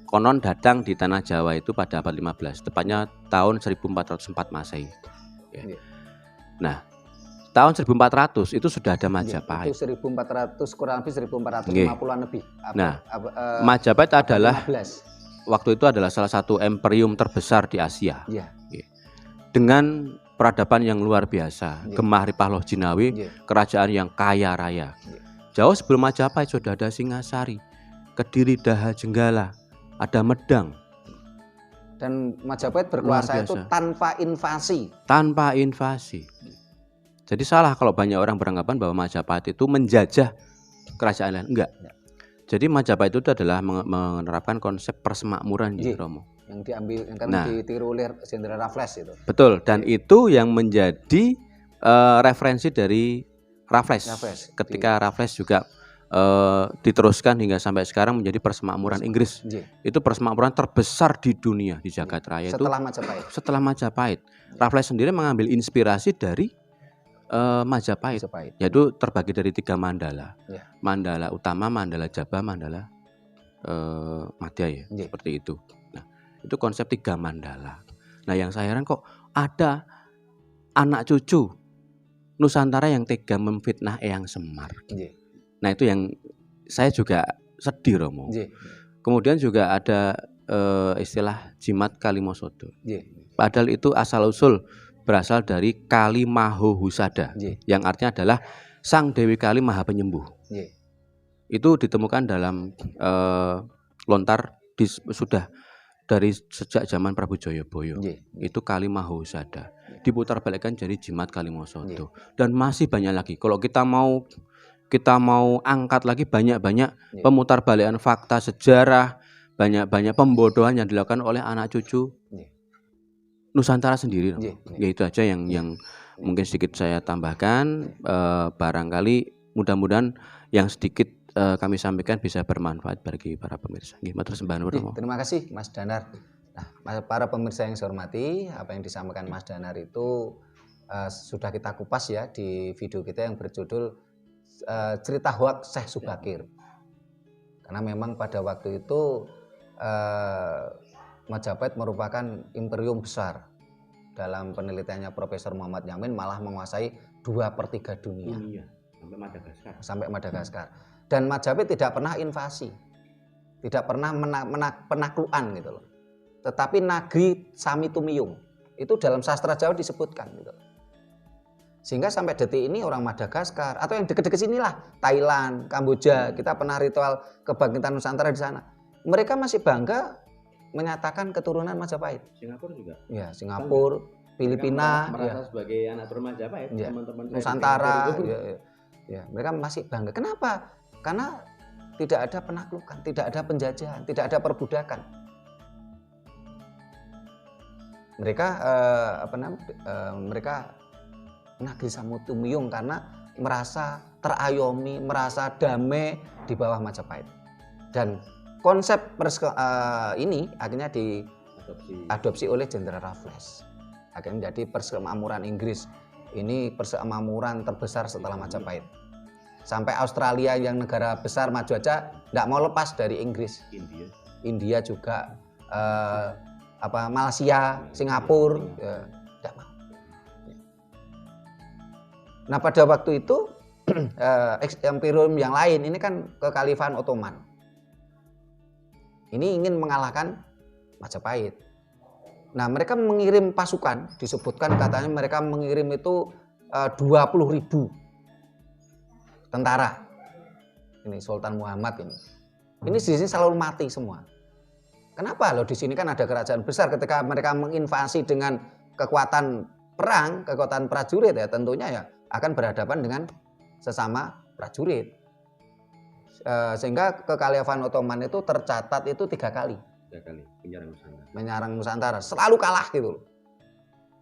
konon datang di tanah Jawa itu pada abad 15, tepatnya tahun 1404 Masehi. Nah, tahun 1400 itu sudah ada Majapahit.
Itu 1400 kurang lebih 1450-an lebih.
Nah, Majapahit adalah 15. Waktu itu adalah salah satu imperium terbesar di Asia. Dengan peradaban yang luar biasa, Gemah Ripah Loh Jinawi, kerajaan yang kaya raya. Jauh sebelum Majapahit sudah ada Singasari, Kediri, Daha, Jenggala, ada Medang.
Dan Majapahit berkuasa itu tanpa invasi.
Tanpa invasi. Jadi salah kalau banyak orang beranggapan bahwa Majapahit itu menjajah kerajaan lain. Enggak. Jadi Majapahit itu adalah menerapkan konsep persemakmuran di Romo.
Yang diambil, yang kan ditiru oleh Jenderal Raffles itu.
Betul, dan itu yang menjadi referensi dari Raffles. Ketika Raffles juga diteruskan hingga sampai sekarang menjadi persemakmuran Inggris. Itu persemakmuran terbesar di dunia, di jagat raya
setelah
itu.
Majapahit.
Setelah Majapahit. Raffles sendiri mengambil inspirasi dari Majapahit, yaitu terbagi dari 3 mandala. Mandala utama, mandala Jaba, mandala Madya ya, seperti itu. Nah, itu konsep 3 mandala. Nah, yang saya heran kok ada anak cucu Nusantara yang tega memfitnah Eyang Semar. Nah, itu yang saya juga sedih, Romo. Kemudian juga ada istilah jimat Kalimosodo. Padahal itu asal-usul berasal dari Kali Maho Husada, yang artinya adalah Sang Dewi Kali Maha Penyembuh. Itu ditemukan dalam lontar sudah dari sejak zaman Prabu Jayabaya. Itu Kali Maho Husada. Diputar balikkan jadi jimat Kalimosodo. Dan masih banyak lagi. Kalau kita mau angkat lagi banyak-banyak pemutarbalikan fakta sejarah, banyak-banyak pembodohan yang dilakukan oleh anak cucu Nusantara sendiri. Ya itu aja yang mungkin sedikit saya tambahkan. Barangkali mudah-mudahan yang sedikit kami sampaikan bisa bermanfaat bagi para pemirsa.
Terima kasih Mas Danar. Nah, para pemirsa yang saya hormati, apa yang disampaikan Mas Danar itu sudah kita kupas ya di video kita yang berjudul cerita hoaks Syekh Subakir. Karena memang pada waktu itu Majapahit merupakan imperium besar. Dalam penelitiannya Profesor Muhammad Yamin malah menguasai 2/3 dunia. Sampai Madagaskar. Dan Majapahit tidak pernah invasi, tidak pernah penaklukan gitu loh. Tetapi Nagri Sami Tumiyung itu dalam sastra Jawa disebutkan gitu. Sehingga sampai detik ini orang Madagaskar atau yang dekat-dekat sinilah, Thailand, Kamboja, kita pernah ritual kebangkitan Nusantara di sana. Mereka masih bangga menyatakan keturunan Majapahit.
Singapura juga.
Ya, Singapura, Filipina,
merasa sebagai anak Majapahit, teman-teman
Nusantara. Ya, mereka masih bangga. Kenapa? Karena tidak ada penaklukan, tidak ada penjajahan, tidak ada perbudakan. Mereka mereka Nagri Sami Tumiyung karena merasa terayomi, merasa damai di bawah Majapahit. Dan konsep ini akhirnya diadopsi oleh Jenderal Raffles. Akhirnya menjadi persemakmuran Inggris. Ini persemakmuran terbesar setelah Majapahit. Sampai Australia yang negara besar maju aja tidak mau lepas dari Inggris. India juga, Malaysia, Singapura, tidak mau. Nah, pada waktu itu imperium yang lain ini kan Kekhalifahan Ottoman. Ini ingin mengalahkan Majapahit. Nah, mereka mengirim pasukan, disebutkan katanya mereka mengirim itu 20.000 tentara. Ini Sultan Muhammad ini. Ini di sini selalu mati semua. Kenapa? Loh, di sini kan ada kerajaan besar. Ketika mereka menginvasi dengan kekuatan perang, kekuatan prajurit ya tentunya ya akan berhadapan dengan sesama prajurit. Sehingga Kekhalifahan Ottoman itu tercatat itu 3 kali.
3 kali
menyerang Nusantara, selalu kalah gitu.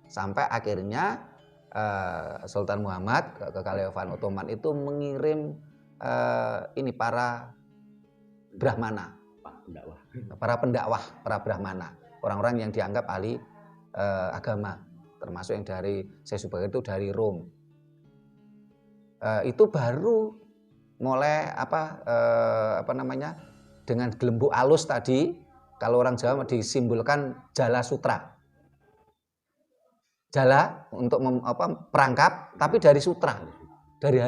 Sampai akhirnya Sultan Muhammad, Kekhalifahan Ottoman itu mengirim para Brahmana, para pendakwah, para Brahmana, orang-orang yang dianggap ahli agama, termasuk yang dari Syekh Subakir itu dari Rom. Itu baru mulai dengan gelembung alus tadi, kalau orang Jawa disimbolkan jala sutra. Jala untuk perangkap, tapi dari sutra, dari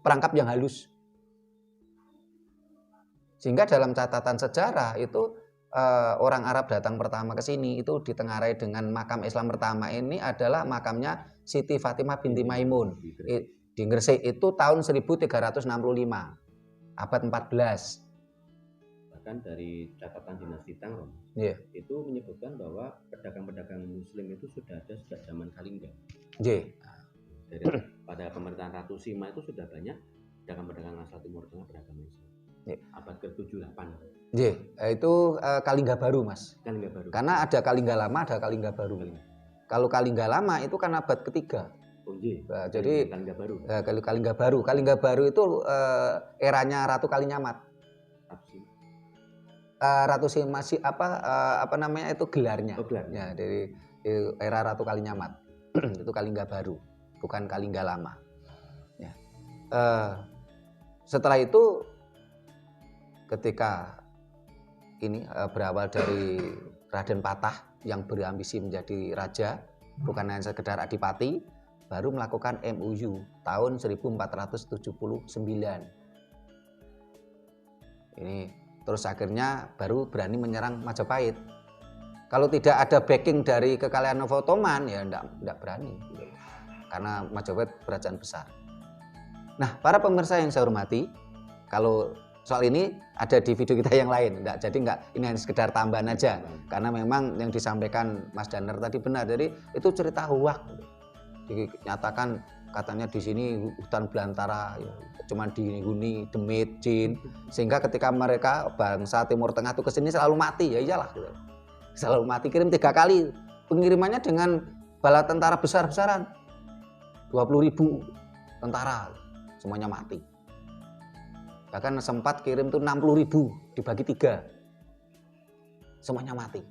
perangkap yang halus. Sehingga dalam catatan sejarah itu orang Arab datang pertama ke sini itu ditengarai dengan makam Islam pertama ini adalah makamnya Siti Fatimah binti Maimun di Gresik itu tahun 1365 abad 14.
Bahkan dari catatan dinasti Tang itu menyebutkan bahwa pedagang-pedagang Muslim itu sudah ada sejak zaman Kalingga. Dari pada pemerintahan Ratu Sima itu sudah banyak pedagang-pedagang asal Timur Tengah beragama Islam. Abad ke-7-8.
Itu Kalingga baru, Mas.
Kalingga baru.
Karena ada Kalingga lama, ada Kalingga baru. Kalau Kalingga lama itu kan abad ke-3. Jadi Kalingga baru. Kalingga baru itu eranya Ratu Kalinyamat. Ratu Sima apa namanya itu gelarnya. Ya, dari era Ratu Kalinyamat. Itu Kalingga baru, bukan Kalingga lama. Ya. Setelah itu ketika ini berawal dari Raden Patah yang berambisi menjadi raja, bukan hanya sekedar adipati, baru melakukan MOU tahun 1479. Ini terus akhirnya baru berani menyerang Majapahit. Kalau tidak ada backing dari kekalahan Ottoman ya enggak berani. Karena Majapahit kerajaan besar. Nah, para pemirsa yang saya hormati, kalau soal ini ada di video kita yang lain, jadi ini hanya sekedar tambahan aja, karena memang yang disampaikan Mas Danar tadi benar, jadi itu cerita hoak, dinyatakan katanya di sini hutan belantara, ya, cuma dihuni demit, jin, sehingga ketika mereka bangsa Timur Tengah itu kesini selalu mati, ya iyalah, gitu. Selalu mati, kirim 3 kali, pengirimannya dengan bala tentara besar-besaran, 20.000 tentara, semuanya mati. Bahkan sempat kirim tuh 60.000 dibagi 3. Semuanya mati.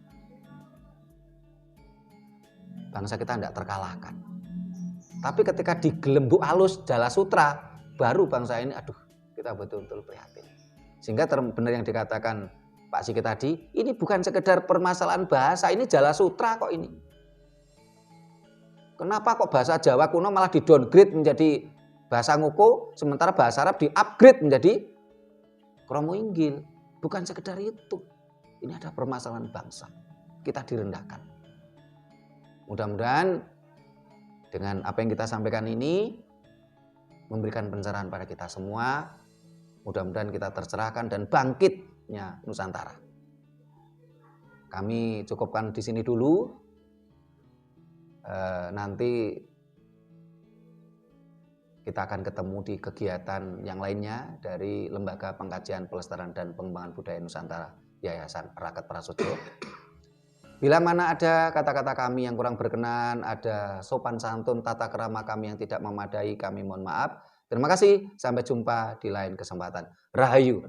Bangsa kita tidak terkalahkan. Tapi ketika digelembung halus Jala Sutra, baru bangsa ini kita betul-betul prihatin. Sehingga benar yang dikatakan Pak Sigit tadi, ini bukan sekedar permasalahan bahasa, ini Jala Sutra kok ini. Kenapa kok bahasa Jawa kuno malah di-downgrade menjadi bahasa Ngoko, sementara bahasa Arab di-upgrade menjadi Kromo Inggil? Bukan sekedar itu. Ini ada permasalahan bangsa. Kita direndahkan. Mudah-mudahan dengan apa yang kita sampaikan ini memberikan pencerahan pada kita semua. Mudah-mudahan kita tercerahkan dan bangkitnya Nusantara. Kami cukupkan di sini dulu. Nanti kita akan ketemu di kegiatan yang lainnya dari Lembaga Pengkajian Pelestarian dan Pengembangan Budaya Nusantara Yayasan Raket Prasojo. Bila mana ada kata-kata kami yang kurang berkenan, ada sopan santun tata krama kami yang tidak memadai, kami mohon maaf. Terima kasih, sampai jumpa di lain kesempatan. Rahayu.